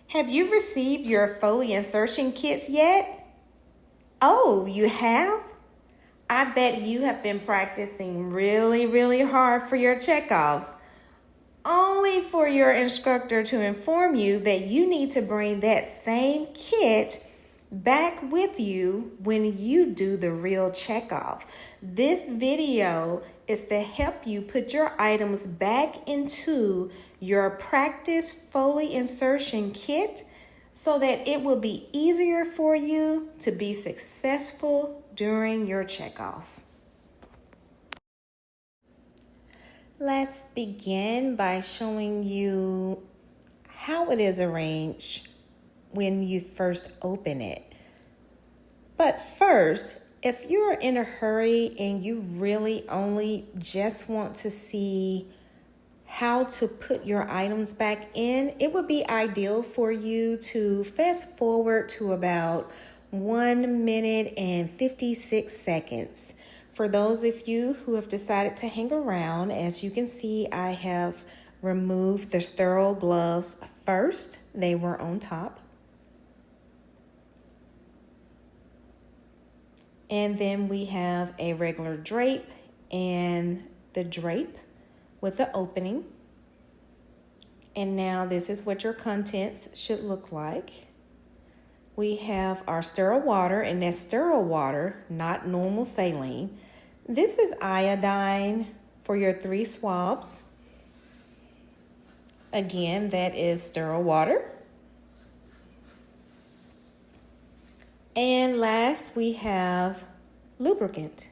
Have you received your Foley insertion kits yet? Oh, you have? I bet you have been practicing really hard for your checkoffs, only for your instructor to inform you that you need to bring that same kit back with you when you do the real checkoff. This video is to help you put your items back into your practice Foley insertion kit so that it will be easier for you to be successful during your checkoff. Let's begin by showing you how it is arranged when you first open it. But first, if you're in a hurry and you really only just want to see how to put your items back in, it would be ideal for you to fast forward to about 1 minute and 56 seconds. For those of you who have decided to hang around, as you can see, I have removed the sterile gloves first. They were on top. And then we have a regular drape and the drape with the opening. And now this is what your contents should look like. We have our sterile water, and that's sterile water, not normal saline. This is iodine for your 3 swabs. Again, that is sterile water. And last, we have lubricant.